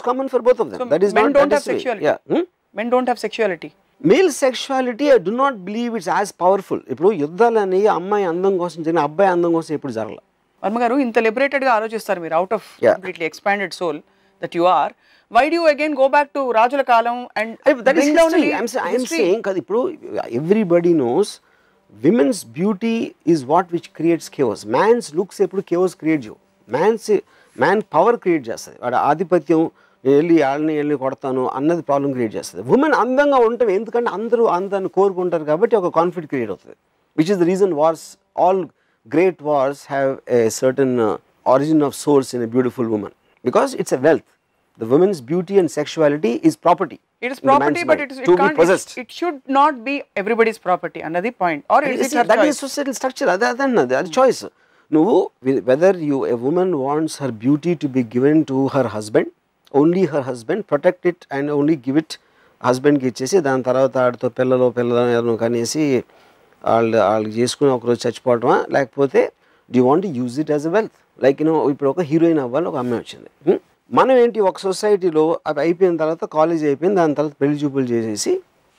common for both of them. That is not don't have sexuality. Men don't have sexuality. Male sexuality I do not believe it's as powerful. ఇప్పుడు యుద్ధాలని అమ్మాయి అందం కోసం జరిగిన, అబ్బాయి అందం కోసం ఎప్పుడు జరగల. వర్మ గారు ఇంత లిబరేటెడ్ గా ఆలోచిస్తారు మీరు, out of completely expanded soul that you are. Why do you again go back to రాజుల కాలం and bring down the I'm saying కదా, ఇప్పుడు everybody knows women's beauty is what which creates chaos. Man's looks ఎప్పుడు chaos create చేయవు. man power create చేస్తుంది. వాడు ఆధిపత్యం, వెళ్ళి కొడతాను అన్నది ప్రాబ్లం క్రియేట్ చేస్తుంది. ఉమెన్ అందంగా ఉంటాం ఎందుకంటే అందరూ అందాన్ని కోరుకుంటారు కాబట్టి ఒక కాన్ఫ్లిక్ట్ క్రియేట్ అవుతుంది. Which is the reason wars, all great wars have a certain origin of source in a beautiful woman, because it's a wealth. The woman's beauty and sexuality is property. It is property, but it can't. It should not be everybody's property. Another point, or is it her that choice? is societal structure. That's choice. No, whether a woman wants her beauty to be given to her husband, only her husband, protect it and only give it husband ki ichesi dan tarvata aadto pellalo kanesi వాళ్ళు చేసుకుని ఒకరోజు చచ్చిపోవటమా, లేకపోతే do want to use it as a wealth. Like ఇప్పుడు ఒక heroine అవ్వాలి, ఒక అమ్మాయి వచ్చింది. మనం ఏంటి, ఒక సొసైటీలో అది అయిపోయిన తర్వాత కాలేజ్ అయిపోయింది, దాని తర్వాత పెళ్లి చూపులు చేసేసి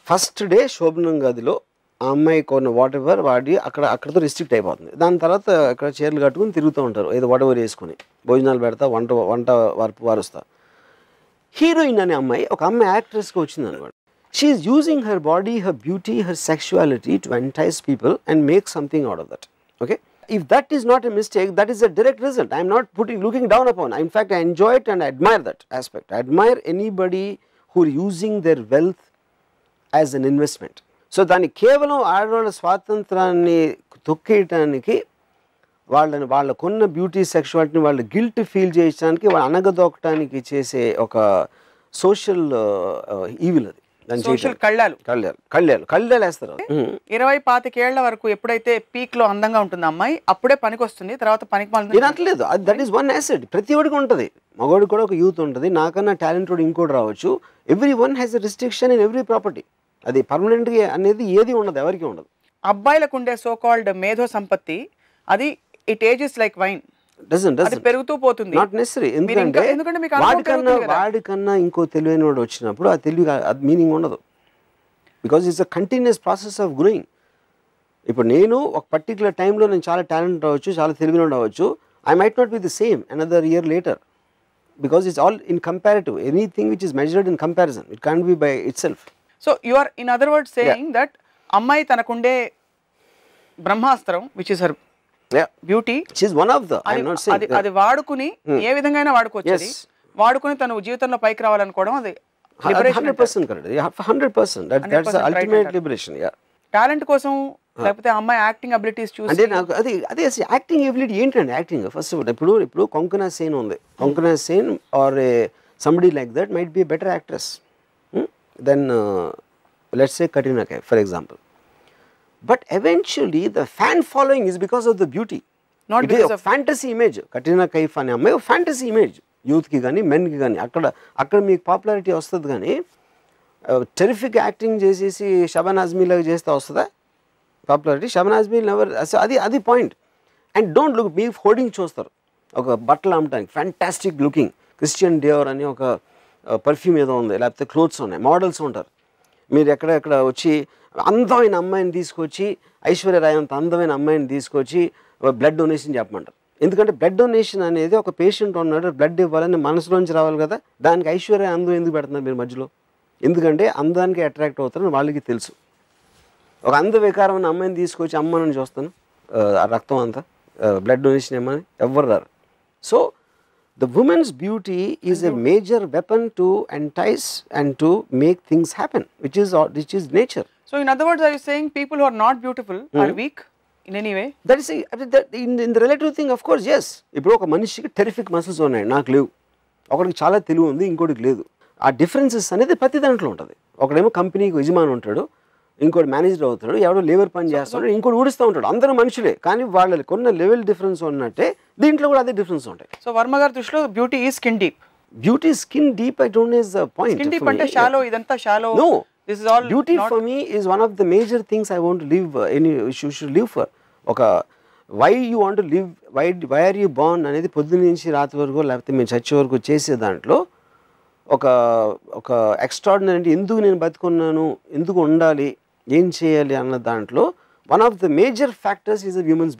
ఫస్ట్ డే శోభనం గదిలో ఆ అమ్మాయి కొన్న వాట్ ఎవర్ వాడి అక్కడతో రిస్ట్రిక్ట్ అయిపోతుంది. దాని తర్వాత అక్కడ చీరలు కట్టుకుని తిరుగుతూ ఉంటారు, ఏదో వాట్ ఎవర్ వేసుకొని భోజనాలు పెడతా, వంట వారుస్తా. హీరోయిన్ అనే అమ్మాయి, ఒక అమ్మాయి యాక్ట్రెస్గా వచ్చింది అనమాట. She is using her body, her beauty, her sexuality to entice people and make something out of that. Okay? If that is not a mistake, that is a direct result. I am not looking down upon. In fact, I enjoy it and I admire that aspect. I admire anybody who are using their wealth as an investment. So, దాన్ని కేవలం ఆడవాళ్ళ స్వాతంత్రాన్ని తొక్కేయటానికి, వాళ్ళకున్న beauty సెక్షువాలిటీని వాళ్ళు guilt feel చేయడానికి, వాళ్ళు అనగదొక్కడానికి చేసే ఒక సోషల్ ఈవిల్ అది. కళ్ళాలు వేస్తారు. 20-25 ఏళ్ల వరకు ఎప్పుడైతే పీక్ లో అందంగా ఉంటుంది అమ్మాయి, అప్పుడే పనికి వస్తుంది, తర్వాత పనికి అనట్లేదు. That is one asset. ప్రతి ఒడికి ఉంటుంది, మగవాడికి కూడా ఒక యూత్ ఉంటుంది, నాకన్నా టాలెంటెడ్ ఇంకోటి రావచ్చు. Every one has a restriction in every property. అది పర్మనెంట్గా అనేది ఏది ఉండదు, ఎవరికి ఉండదు. అబ్బాయిలకు ఉండే సో కాల్డ్ మేధో సంపత్తి అది ఇట్ ఏజెస్ లైక్ వైన్, అది పెరుగుతూ పోతుంది. Not necessary. ఎందుకంటే వాడికన్నా ఇంకో తెలివైన వాడు వచ్చినప్పుడు ఆ తెలివి మీనింగ్ ఉండదు. Because it's a continuous process of growing. ఇప్పుడు నేను ఒక పర్టికులర్ టైంలో నేను చాలా టాలెంట్ అవ్వచ్చు, చాలా తెలివైన అవ్వచ్చు. I might not be the same another year later, because it's all in comparative. Anything which is measured in comparison, it can't be by itself. So you are in other words saying that అమ్మాయి తనకుండే బ్రహ్మాస్త్రం which is her beauty, she is one of the, I'm not saying అది వాడుకుని ఏ విధంగా అయినా వాడుకోవచ్చు. అది వాడుకుని తను జీవితంలో పైకి రావాలనుకోవడం అది 100% correct. 100%. That's the ultimate liberation. Yeah. Talent కోసం లేకపోతే అమ్మాయి యాక్టింగ్ అబిలిటీస్ చూసి అంటే నాకు అదే యాక్టింగ్ ఎబిలిటీ ఏంటండి? యాక్టింగ్ ఫస్ట్ ఇప్పుడు కొంకనా సేన్ ఉంది. Konkona Sen or somebody like that might be better actress than let's say Katrina Kaif for example. But eventually the fan following is because of the beauty, not because of fantasy image. Katrina Kaif అనే అమ్మాయి fantasy image యూత్కి కానీ మెన్కి కానీ. అక్కడ మీకు popularity వస్తుంది. కానీ terrific acting చేసేసి షబానా ఆజ్మీ లాగా చేస్తే వస్తుందా పాపులారిటీ? షబానా ఆజ్మీ నెవర్. అది point. And don't look, me hoarding చూస్తారు ఒక బట్టలు అమ్మటానికి ఫ్యాంటాస్టిక్ లుకింగ్ క్రిస్టియన్ డియోర్ అని ఒక పర్ఫ్యూమ్ ఏదో ఉంది, లేకపోతే క్లోత్స్ ఉన్నాయి, మోడల్స్ ఉంటారు. మీరు ఎక్కడెక్కడ వచ్చి అందమైన అమ్మాయిని తీసుకొచ్చి, ఐశ్వర్య రాయ్ అంత అందమైన అమ్మాయిని తీసుకొచ్చి బ్లడ్ డొనేషన్ చెప్పమంటారు. ఎందుకంటే బ్లడ్ డొనేషన్ అనేది ఒక పేషెంట్ ఉన్నాడు, బ్లడ్ ఇవ్వాలని మనసులోంచి రావాలి కదా. దానికి ఐశ్వర్య అందం ఎందుకు పెడుతున్నారు మీరు మధ్యలో? ఎందుకంటే అందానికి అట్రాక్ట్ అవుతారని వాళ్ళకి తెలుసు. ఒక అంద వికారమైన అమ్మాయిని తీసుకొచ్చి అమ్మని చూస్తాను, ఆ రక్తం అంతా బ్లడ్ డొనేషన్ ఏమని ఎవ్వరు రారు. So the women's beauty is a major weapon to entice and to make things happen, which is nature. So in other words are you saying people who are not beautiful are weak in any way? That is in the relative thing of course. Yes, ఇప్పుడు ఒక మనిషికి terrific muscles ఉన్నాయి, నాకు లేవు. ఒకడికి చాలా తెలివి ఉంది, ఇంకోటికి లేదు. ఆ డిఫరెన్సెస్ అనేది ప్రతి దాంట్లో ఉంటుంది. ఒకడేమో కంపెనీకి యజమాని ఉంటాడు, ఇంకోటి మేనేజర్ అవుతాడు, ఎవడో లేబర్ పని చేస్తాడు, ఇంకోటి ఊడిస్తూ ఉంటాడు. అందరూ మనుషులే, కానీ వాళ్ళకి కొన్న లెవెల్ డిఫరెన్స్ ఉన్నట్టే దీంట్లో కూడా అదే డిఫరెన్స్ ఉంటాయి. సో వర్మ గారి దృష్టిలో beauty is skin deep. Beauty skin deep I don't know is the point. Skin deep అంటే షాలో, ఇదంతా shallow. No, this is all beauty for me is one of the major things I want to live. You should live for ఒక why you want to live, why are you born అనేది పొద్దున్న నుంచి రాత్రి వరకు లేకపోతే మేము చచ్చే వరకు చేసే దాంట్లో ఒక ఎక్స్ట్రాడినరీ ఎందుకు నేను బతుకున్నాను, ఎందుకు ఉండాలి, ఏం చేయాలి అన్న దాంట్లో one of the major factors is a humans